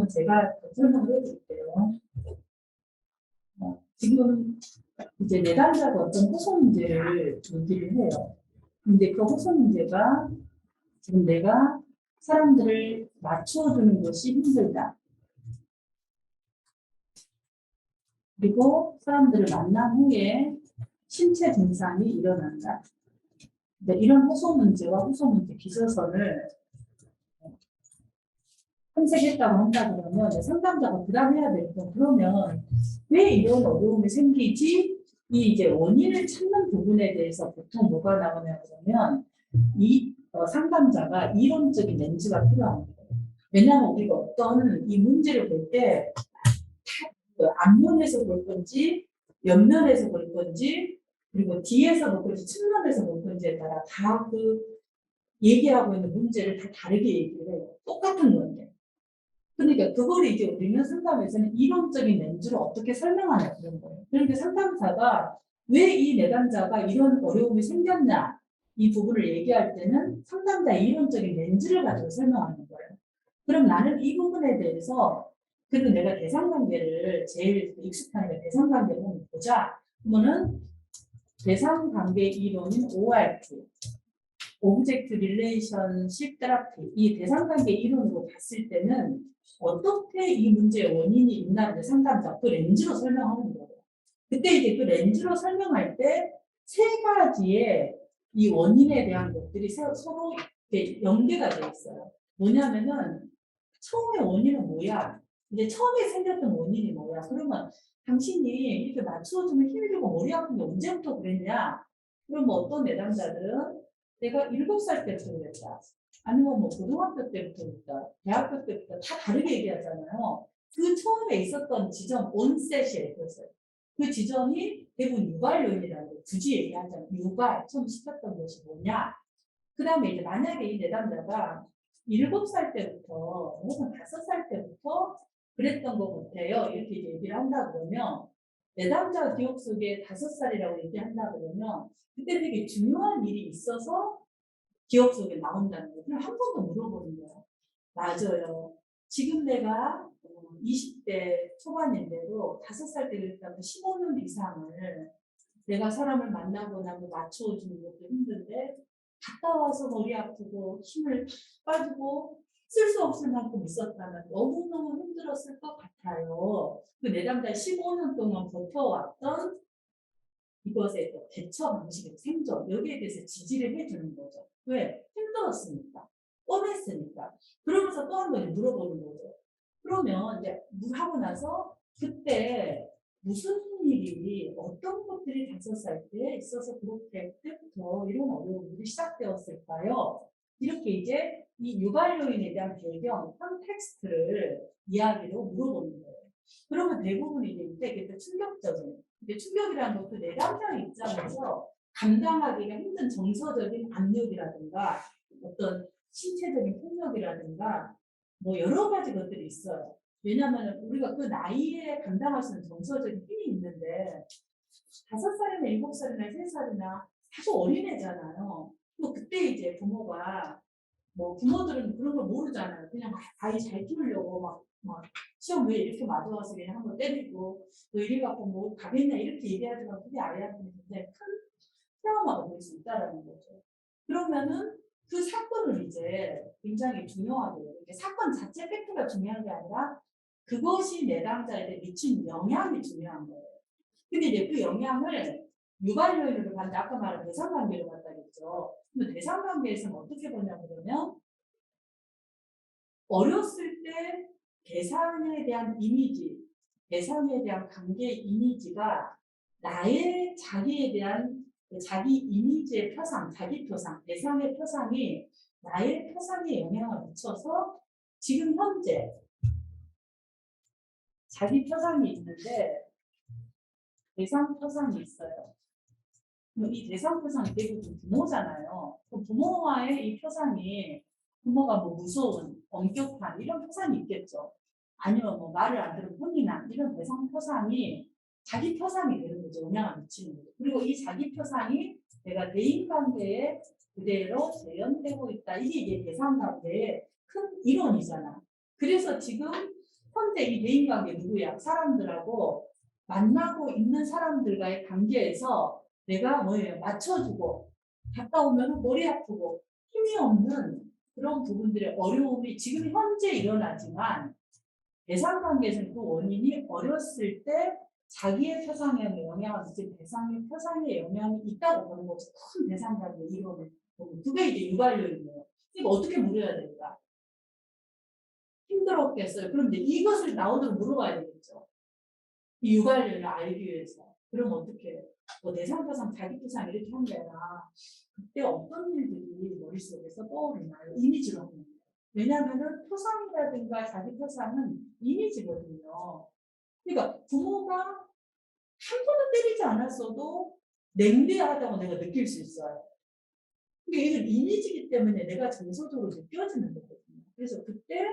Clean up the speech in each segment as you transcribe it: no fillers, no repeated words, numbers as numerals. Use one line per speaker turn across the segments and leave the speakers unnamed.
제가 설명을 해드릴게요. 지금 이제 내담자가 어떤 호소 문제를 얘기를 해요. 근데 그 호소 문제가 지금 내가 사람들을 맞춰주는 것이 힘들다. 그리고 사람들을 만난 후에 신체 증상이 일어난다. 이런 호소 문제와 호소 문제 기저선을 탐색했다고 한다 그러면 상담자가 부담해야 되고, 그러면 왜 이런 어려움이 생기지? 이 이제 원인을 찾는 부분에 대해서 보통 뭐가 나오냐 그러면 이 상담자가 이론적인 렌즈가 필요합니다. 왜냐하면 우리가 어떤 이 문제를 볼 때 앞면에서 볼 건지 옆면에서 볼 건지 그리고 뒤에서 볼 건지 측면에서 볼 건지에 따라 다 그 얘기하고 있는 문제를 다 다르게 얘기를 해요. 똑같은 건데. 그러니까 그걸 이제 우리는 상담에서는 이론적인 렌즈로 어떻게 설명하냐 그런 거예요. 그러니까 상담사가 왜 이 내담자가 이런 어려움이 생겼냐 이 부분을 얘기할 때는 상담자의 이론적인 렌즈를 가지고 설명하는 거예요. 그럼 나는 이 부분에 대해서 그리고 내가 대상관계를 제일 익숙하니까 대상관계를 한번 보자. 그러면은 대상관계 이론인 ORT 오브젝트 릴레이션십 테라피 이 대상관계 이론으로 봤을 때는 어떻게 이 문제의 원인이 있나를 상담자 그 렌즈로 설명하는 거예요. 그때 이제 그 렌즈로 설명할 때 세 가지의 이 원인에 대한 것들이 서로 연계가 돼 있어요. 뭐냐면은 처음에 원인은 뭐야? 이제 처음에 생겼던 원인이 뭐야? 그러면 당신이 이렇게 맞추어주면 힘이 들고 머리 아픈 게 언제부터 그랬냐? 그럼 어떤 내담자들은 내가 7살 때부터 그랬다. 아니면 뭐 고등학교 때부터 그랬다. 대학교 때부터 다 다르게 얘기하잖아요. 그 처음에 있었던 지점, 온셋이에요. 그 지점이 대부분 유발 요인이라고 굳이 얘기하자면 유발, 처음 시켰던 것이 뭐냐. 그 다음에 이제 만약에 이 내담자가 7살 때부터 혹은 5살 때부터 그랬던 것 같아요. 이렇게 이제 얘기를 한다 그러면 내담자 기억 속에 5살이라고 얘기한다 그러면 그때 되게 중요한 일이 있어서 기억 속에 나온다는 거예요. 그럼 한 번 더 물어보는 거예요. 맞아요. 지금 내가 20대 초반인데도 5살 때 그랬다면 15년 이상을 내가 사람을 만나거나 뭐 맞춰주는 것도 힘든데 갔다 와서 머리 아프고 힘을 빠지고 쓸 수 없을 만큼 있었다면 너무너무 힘들었을 것 같아요. 그 내담자 15년 동안 버텨왔던 이것의 대처 방식의 생존 여기에 대해서 지지를 해주는 거죠. 왜? 힘들었으니까. 뻔했으니까. 그러면서 또 한 번 물어보는 거죠. 그러면 이제 하고 나서 그때 무슨 일이 어떤 것들이 5살 때 있어서 그렇게 그때부터 이런 어려움들이 시작되었을까요? 이렇게 이제 이 유발 요인에 대한 배경, 컨텍스트를 이야기로 물어보는 거예요. 그러면 대부분 이제 충격적인 근데 충격이라는 것도 내담자 입장에서 감당하기가 힘든 정서적인 압력이라든가 어떤 신체적인 폭력이라든가 뭐 여러 가지 것들이 있어요. 왜냐하면 우리가 그 나이에 감당할 수 있는 정서적인 힘이 있는데 5살이나 7살이나 3살이나 아주 어린애잖아요. 또 그때 이제 부모가 뭐 부모들은 그런 걸 모르잖아요. 그냥 아이 잘 키우려고 막 시험 왜 이렇게 맞아와서 그냥 한번 때리고 너 이래 갖고 뭐 가겠냐 이렇게 얘기하지만 그게 아이한테 굉장히 큰 트라우마가 될 수 있다라는 거죠. 그러면은 그 사건을 이제 굉장히 중요하게 이렇게 사건 자체 팩트가 중요한 게 아니라 그것이 내담자에게 미친 영향이 중요한 거예요. 근데 이제 그 영향을 유발 요인으로 봤는데 아까 말한 대상관계로 봤다겠죠. 근데 대상관계에서는 어떻게 보냐 그러면 어렸을 때 대상에 대한 이미지, 대상에 대한 관계 이미지가 나의 자기에 대한 자기 이미지의 표상, 자기 표상, 대상의 표상이 나의 표상에 영향을 미쳐서 지금 현재 자기 표상이 있는데 대상 표상이 있어요. 이 대상 표상이 대부분 부모잖아요. 그 부모와의 이 표상이 부모가 뭐 무서운, 엄격한 이런 표상이 있겠죠. 아니면 뭐 말을 안 들은 혼이나 이런 대상 표상이 자기 표상이 되는 거죠. 영향을 미치는 거죠. 그리고 이 자기 표상이 내가 대인관계에 그대로 재현되고 있다. 이게 이제 대상관계의 큰 이론이잖아. 그래서 지금 현재 이 대인관계 누구야? 사람들하고 만나고 있는 사람들과의 관계에서 내가 뭐예요? 맞춰주고 갔다 오면 머리 아프고 힘이 없는 그런 부분들의 어려움이 지금 현재 일어나지만 대상관계에서는 그 원인이 어렸을 때 자기의 표상에 영향을 미친 대상의 표상에 영향이 있다고 보는 거죠. 큰 대상관계 이론을 보면 그게 이제 유발요인이에요. 이거 어떻게 물어야 될까? 힘들었겠어요. 그런데 이것을 나오도록 물어봐야 되겠죠. 이 유발요인을 알기 위해서. 그럼 어떻게 해요? 뭐 대상표상, 자기표상 이렇게 한 게 아니라 그때 어떤 일들이 머릿속에서 떠오르나요? 이미지로 하는 거예요. 왜냐하면 표상이라든가 자기표상은 이미지거든요. 그러니까 부모가 한 번은 때리지 않았어도 냉대하다고 내가 느낄 수 있어요. 근데 이건 이미지이기 때문에 내가 정서적으로 느껴지는 거거든요. 그래서 그때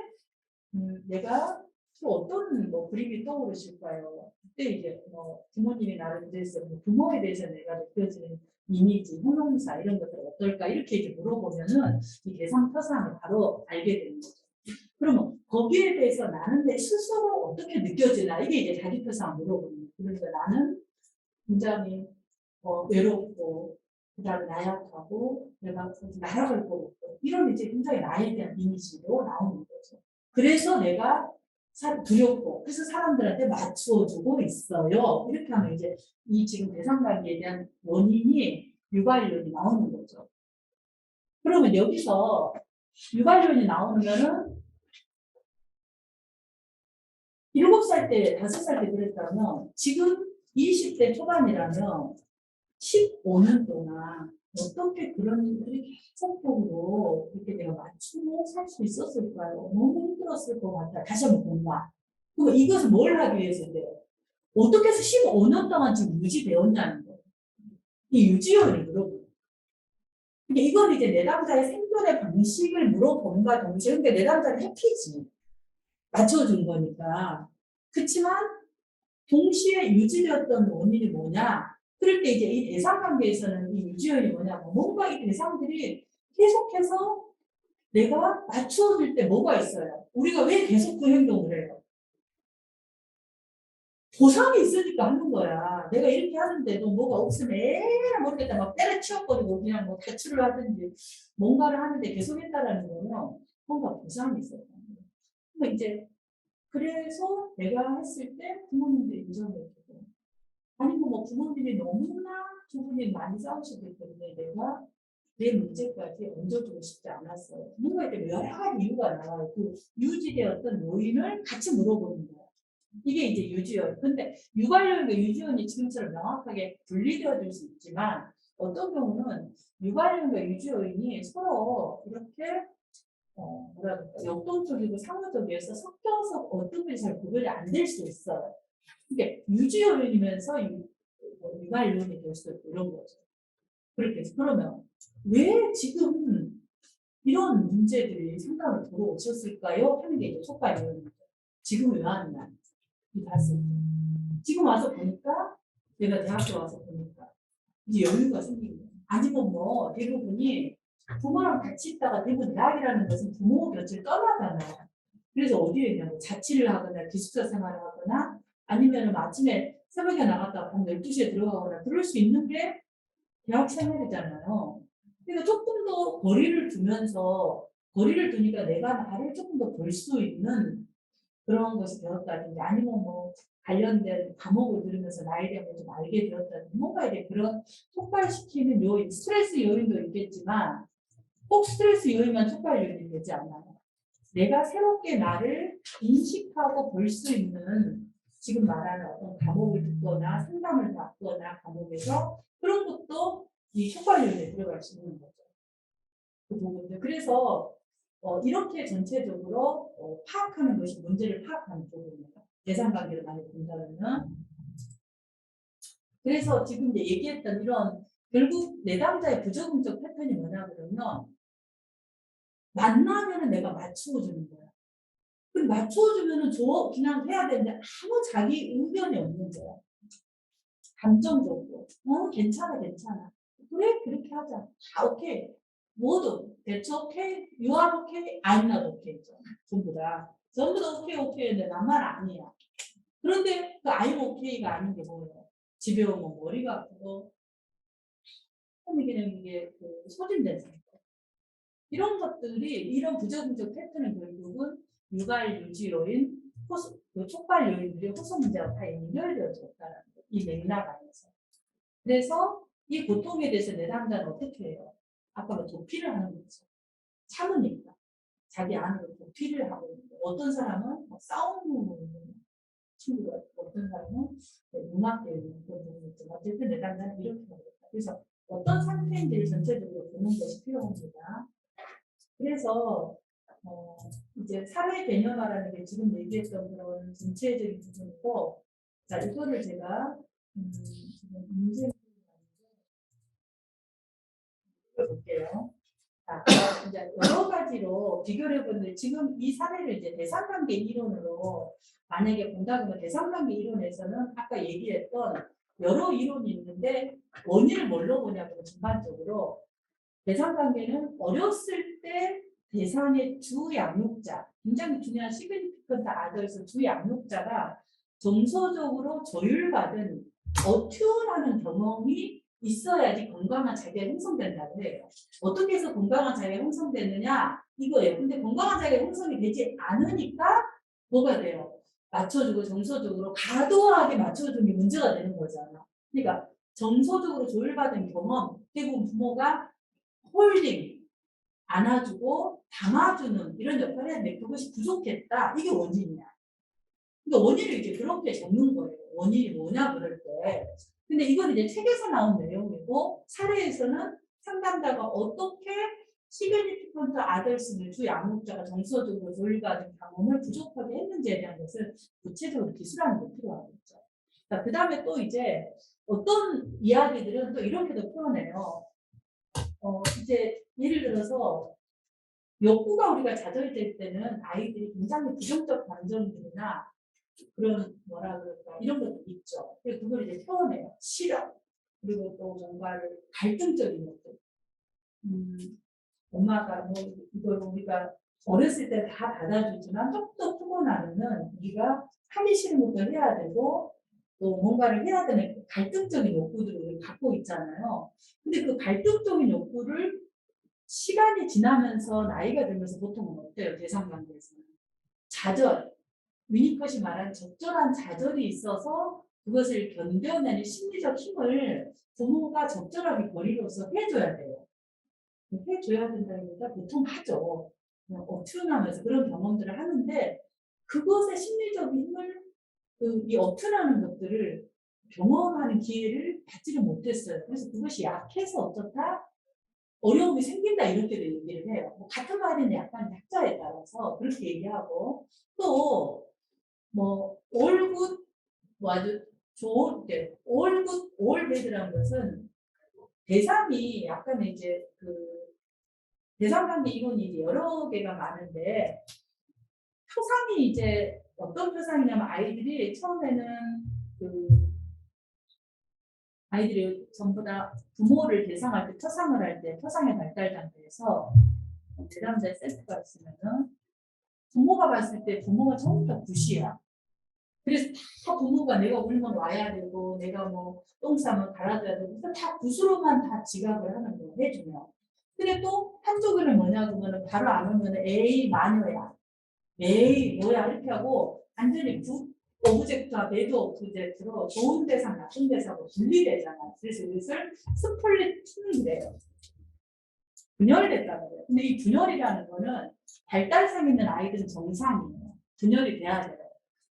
내가 또 어떤 뭐 그림이 떠오르실까요? 그때 이제 뭐 부모님이 나를 대해서 뭐 부모에 대해서 내가 느껴지는 이미지, 형용사 이런 것들 어떨까 이렇게 이제 물어보면은 이 대상 표상을 바로 알게 되는 거죠. 그러면 거기에 대해서 나는 내 스스로 어떻게 느껴지나 이게 이제 자기 표상을 물어보는 거예요. 그러니까 나는 굉장히 외롭고 그다음에 나약하고 내가 나락을 보고 이런 이제 굉장히 나에 대한 이미지로 나오는 거죠. 그래서 내가 두렵고 그래서 사람들한테 맞춰주고 있어요. 이렇게 하면 이제 이 지금 대상관계에 대한 원인이 유발론이 나오는 거죠. 그러면 여기서 유발론이 나오면은 7살 때, 5살 때 그랬다면 지금 20대 초반이라면 15년 동안 어떻게 그런 일들이 계속적으로 이렇게 내가 맞추고 살 수 있었을까요? 너무 힘들었을 것 같아요. 다시 한번 본다. 그럼 이것을 뭘 하기 위해서인데요? 어떻게 해서 15년 동안 지금 유지되었냐는 거예요. 이 유지율을 물어보고. 근데 이건 이제 내담자의 생존의 방식을 물어본과 동시에, 그러니까 내담자는 해피지. 맞춰준 거니까. 그렇지만 동시에 유지되었던 원인이 뭐냐? 그럴 때 이제 이 대상 관계에서는 이 유지원이 뭐냐고 뭔가 이 대상들이 계속해서 내가 맞추어줄 때 뭐가 있어요? 우리가 왜 계속 그 행동을 해요? 보상이 있으니까 하는 거야. 내가 이렇게 하는데도 뭐가 없으면 에라 모르겠다 막 때려치워버리고 그냥 뭐 대출을 하든지 뭔가를 하는데 계속 했다라는 거는 뭔가 보상이 있어요. 그러니까 이제 그래서 내가 했을 때 부모님들이 인정해주고 아니면 뭐 부모님이 너무나 두 분이 많이 싸우셨기 때문에 내가 내 문제까지 얹어주고 싶지 않았어요. 뭔가 이렇게 여러 가지 이유가 나와요. 그 유지되었던 요인을 같이 물어보는 거예요. 이게 이제 유지원. 근데 유발력과 유지원이 지금처럼 명확하게 분리되어질 수 있지만 어떤 경우는 유발력과 유지원이 서로 이렇게 뭐라 그럴까 역동적이고 상호적이어서 섞여서 어떤 분이 잘 구별이 안 될 수 있어요. 이게 유지요인이면서 유발요인이 될 수도 있고 이런 거죠. 그렇게 해서 그러면 왜 지금 이런 문제들이 생각을 들어오셨을까요? 하는 게 이제 속발요인이죠. 지금 왜 왔나? 이 봤을 때. 지금 와서 보니까 내가 대학교 와서 보니까 이제 여유가 생긴 거예요. 아니면 뭐 대부분이 부모랑 같이 있다가 대부분 대학이라는 것은 부모 곁을 떠나잖아요. 그래서 어디에 있냐면 자취를 하거나 기숙사 생활을 하거나 아니면 아침에 새벽에 나갔다가 밤 12시에 들어가거나 그럴 수 있는 게 대학 생활이잖아요. 그러니까 조금 더 거리를 두면서 거리를 두니까 내가 나를 조금 더 볼 수 있는 그런 것이 되었다든지 아니면 뭐 관련된 과목을 들으면서 나에 대한 걸 좀 알게 되었다든지 뭔가 이제 그런 촉발시키는 요인, 스트레스 요인도 있겠지만 꼭 스트레스 요인만 촉발 요인이 되지 않아요. 내가 새롭게 나를 인식하고 볼 수 있는 지금 말하는 어떤 과목을 듣거나 상담을 받거나 과목에서 그런 것도 이 촉발 요인에 들어갈 수 있는 거죠. 그 부분들. 그래서 이렇게 전체적으로 파악하는 것이 문제를 파악하는 부분입니다. 대상관계를 많이 본다면. 그래서 지금 이제 얘기했던 이런 결국 내담자의 부적응적 패턴이 뭐냐 그러면 만나면은 내가 맞추어주는 거야. 그럼 맞추어주면은 그냥 해야 되는데 아무 자기 의견이 없는 거야. 감정적으로 괜찮아 괜찮아 그래 그렇게 하자 다 오케이 모두 that's okay you are okay I'm not okay 전부 다 오케이 오케이인데 나만 아니야. 그런데 그 I'm okay가 아닌 게 뭐예요? 집에 오면 머리가 아프고 이게 그 소진된 상태. 이런 것들이 이런 부정적 패턴은 결국은 육아의 유지로인 그 촉발 요인들이 호소 문제와 다 연결되어져 있다는 거예요. 이 맥락 안에서. 그래서 이 고통에 대해서 내담자는 어떻게 해요? 아까 뭐 도피를 하는 거죠. 참으니까. 자기 안으로 도피를 하고 있는데 어떤 사람은 싸우는 친구가 있고 어떤 사람은 음악 배우는 그런 부분이 있죠. 어쨌든 내담자는 이렇게 하겠다. 그래서 어떤 상태인지를 전체적으로 보는 것이 필요합니다. 그래서 이제 사회 개념화라는 게 지금 얘기했던 그런 전체적인 부분이고, 자 이거를 제가 지금 문제 볼게요. 자, 이제 여러 가지로 비교를 해보는데 지금 이 사례를 이제 대상관계 이론으로 만약에 본다면 대상관계 이론에서는 아까 얘기했던 여러 이론이 있는데 원인을 뭘로 보냐면 전반적으로 대상관계는 어렸을 때 대상의 주 양육자, 굉장히 중요한 시그니피컨트 아더에서 주 양육자가 정서적으로 조율받은 어튜라는 경험이 있어야지 건강한 자기가 형성된다고 해요. 어떻게 해서 건강한 자기가 형성되느냐 이거예요. 근데 건강한 자기가 형성이 되지 않으니까 뭐가 돼요? 맞춰주고 정서적으로 과도하게 맞춰주는 게 문제가 되는 거잖아. 그러니까 정서적으로 조율받은 경험, 대부분 부모가 홀딩, 안아주고 담아주는 이런 역할을 했는데 그것이 부족했다. 이게 원인이야. 그러니까 원인을 이제 그렇게 적는 거예요. 원인이 뭐냐 그럴 때. 근데 이건 이제 책에서 나온 내용이고 사례에서는 상담자가 어떻게 시그니피컨트 아더스를 주 양육자가 정서적으로 조율받은 경험을 부족하게 했는지에 대한 것을 구체적으로 기술하는 게 필요하겠죠. 그 다음에 또 이제 어떤 이야기들은 또 이렇게도 표현해요. 이제 예를 들어서 욕구가 우리가 좌절될 때는 아이들이 굉장히 부정적 감정들이나 그런 뭐라 그럴까 이런 것도 있죠. 그래서 그걸 이제 표현해요. 싫어. 그리고 또 뭔가를 갈등적인 것들. 엄마가 뭐 이걸 우리가 어렸을 때 다 받아주지만 좀 더 크고 나면은 우리가 하기 싫은 것도 해야 되고 또 뭔가를 해야 되는 갈등적인 욕구들을 갖고 있잖아요. 근데 그 갈등적인 욕구를 시간이 지나면서 나이가 들면서 보통은 어때요? 대상관계에서는. 좌절. 위니컷이 말한 적절한 좌절이 있어서 그것을 견뎌내는 심리적 힘을 부모가 적절하게 거리로서 해줘야 돼요. 해줘야 된다기보다 보통 하죠. 어투나면서 그런 경험들을 하는데 그것의 심리적 힘을 이 어투나는 것들을 경험하는 기회를 받지를 못했어요. 그래서 그것이 약해서 어쩌다 어려움이 생긴다 이렇게도 얘기를 해요. 뭐 같은 말인데 약간 약자에 따라서 그렇게 얘기하고 또 뭐 올굿 뭐 아주 좋은 게 올굿 올배드라는 것은 대상이 약간 이제 그 대상관계 이론이 이제 여러 개가 많은데 표상이 이제 어떤 표상이냐면 아이들이 처음에는 그 아이들이 전부 다 부모를 대상할 때 표상을 할 때 표상의 발달 단계에서 제3자의 셀프가 있으면은 부모가 봤을 때 부모가 전부 다 굿이야. 그래서 다 부모가 내가 울면 와야 되고 내가 뭐 똥 싸면 갈아줘야 되고 다 굿으로만 다 지각을 하는 거 해주면. 근데 또 한쪽에는 뭐냐 그러면 바로 안 오면 에이 마녀야. 에이 뭐야 이렇게 하고 완전히 굿 오브젝트와 배드 오브젝트로 좋은 대상 나쁜 대상으로 분리되잖아. 그래서 이것을 스플릿팅이래요. 분열됐다는 거예요. 근데 이 분열이라는 거는 발달성 있는 아이들은 정상이에요. 분열이 돼야 돼요.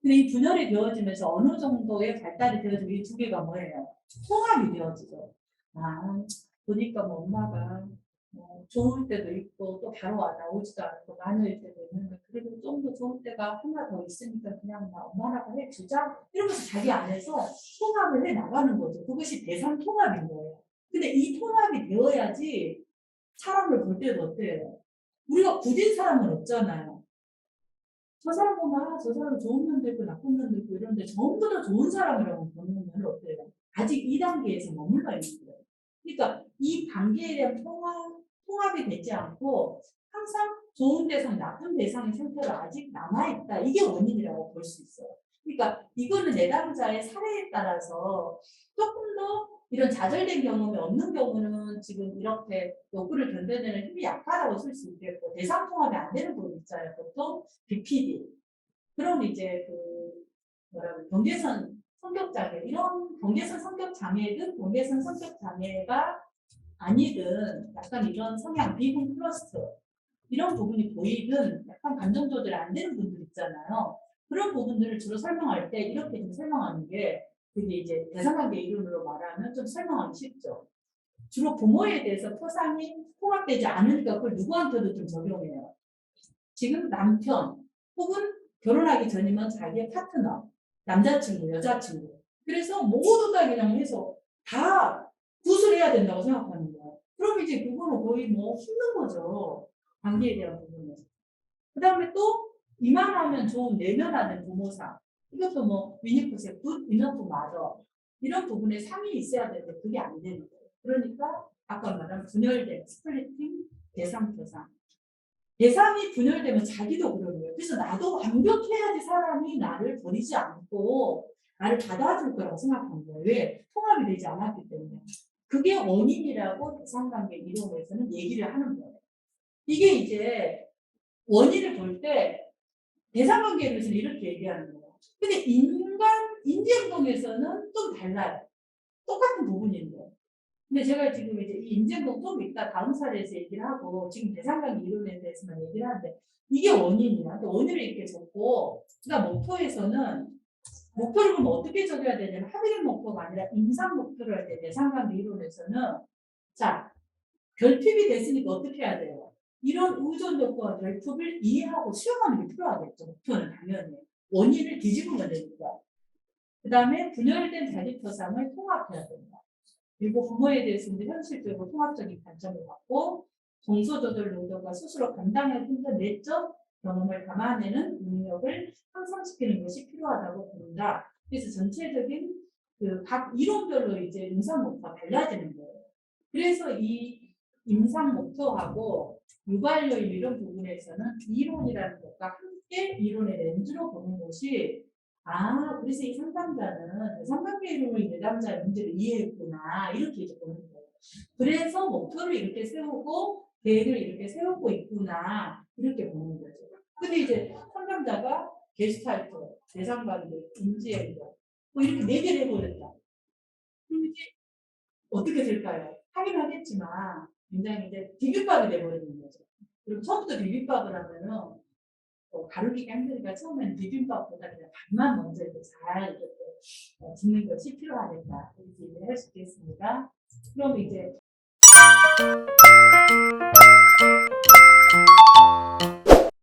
근데 이 분열이 되어지면서 어느 정도의 발달이 되어지면 이 두 개가 뭐예요? 통합이 되어지죠. 아, 보니까 뭐 엄마가 뭐 좋을 때도 있고 또 바로 나오지도 않고 마녀일 때도 있는데 그래도 좀 더 좋을 때가 하나 더 있으니까 그냥 나 엄마라고 해주자 이러면서 자기 안에서 통합을 해 나가는 거죠. 그것이 대상 통합인 거예요. 근데 이 통합이 되어야지 사람을 볼 때도 어때요? 우리가 굳인 사람은 없잖아요. 저 사람 보면 저 사람 좋은 면도 있고 나쁜 면도 있고 이런데 전부 다 좋은 사람이라고 보는 건 어때요? 아직 이 단계에서 머물러 있는 거예요. 그러니까 이 단계에 대한 통합이 되지 않고 항상 좋은 대상, 나쁜 대상의 상태로 아직 남아있다. 이게 원인이라고 볼 수 있어요. 그러니까 이거는 내담자의 사례에 따라서 조금 더 이런 좌절된 경험이 없는 경우는 지금 이렇게 욕구를 견뎌내는 힘이 약하다고 쓸 수 있겠고, 대상 통합이 안 되는 부분 있잖아요. 보통 BPD. 그럼 이제 뭐라고 경계선 성격 장애, 이런 경계선 성격 장애든 경계선 성격 장애가 아니든 약간 이런 성향 비군 클러스터 이런 부분이 보이든 약간 감정 조절이 안 되는 분들 있잖아요. 그런 부분들을 주로 설명할 때 이렇게 좀 설명하는 게 그게 이제 대상관계 이론으로 말하면 좀 설명하기 쉽죠. 주로 부모에 대해서 토상이 통합되지 않으니까 그걸 누구한테도 좀 적용해요. 지금 남편 혹은 결혼하기 전이면 자기의 파트너, 남자친구, 여자친구. 그래서 모두 다 그냥 해서 다 구술해야 된다고 생각하는 거예요. 그럼 이제 그거는 거의 뭐 힘든 거죠. 관계에 대한 부분에서. 그 다음에 또 이만하면 좋은 내면화된 부모상. 이것도 뭐 위니프스의 굿 이너프 마더 이런 부분에 상이 있어야 되는데 그게 안 되는 거예요. 그러니까 아까 말한 분열된 스플리팅, 대상, 대상. 대상이 분열되면 자기도 그러는 거예요. 그래서 나도 완벽해야지 사람이 나를 버리지 않고 나를 받아줄 거라고 생각하는 거예요. 왜? 통합이 되지 않았기 때문에. 그게 원인이라고 대상관계 이론에서는 얘기를 하는 거예요. 이게 이제 원인을 볼 때 대상관계에서는 이렇게 얘기하는 거예요. 근데 인지행동에서는 좀 달라요. 똑같은 부분인데. 근데 제가 지금 이제 이 인지행동 좀 이따 다음 사례에서 얘기를 하고 지금 대상관계 이론에 대해서만 얘기를 하는데 이게 원인이야. 원인을 이렇게 적고 그다음 목표에서는 목표를 그럼 어떻게 적어야 되냐면 합의된 목표가 아니라 임상 목표를 할 때 대상관계 이론에서는 자 결핍이 됐으니까 어떻게 해야 돼요? 이런 의존 요건과 결핍을 이해하고 수용하는 게 필요하겠죠. 목표는 당연히. 원인을 뒤집으면 되니까. 그 다음에 분열된 자기표상을 통합해야 된다. 그리고 부모에 대해서는 현실적으로 통합적인 관점을 갖고 정서조절 노동과 스스로 감당하기 힘든 내적 경험을 담아내는 능력을 향상시키는 것이 필요하다고 본다. 그래서 전체적인 각 이론별로 이제 임상 목표가 달라지는 거예요. 그래서 이 임상 목표하고 유발요인 이런 부분에서는 이론이라는 것과 함께 이론의 렌즈로 보는 것이 그래서 이 상담자는 대상관계 이론을 내담자의 문제를 이해했구나 이렇게 이제 보는 거예요. 그래서 목표를 이렇게 세우고 계획을 이렇게 세우고 있구나 이렇게 보는 거죠. 근데 이제 상담자가 게스탈트, 대상관계, 인지행동 뭐 이렇게 4개를 해버렸다. 그럼 이제 어떻게 될까요? 하긴 하겠지만 굉장히 이제 비빔밥이 돼버리는 거죠. 그리고 처음부터 비빔밥을 하면은 가르기가 힘드니까 처음에는 비빔밥보다 그냥 밥만 먼저 이렇게 잘 이렇게 짓는 것이 필요하겠다 이렇게 얘기를 할 수 있겠습니다. 그럼 이제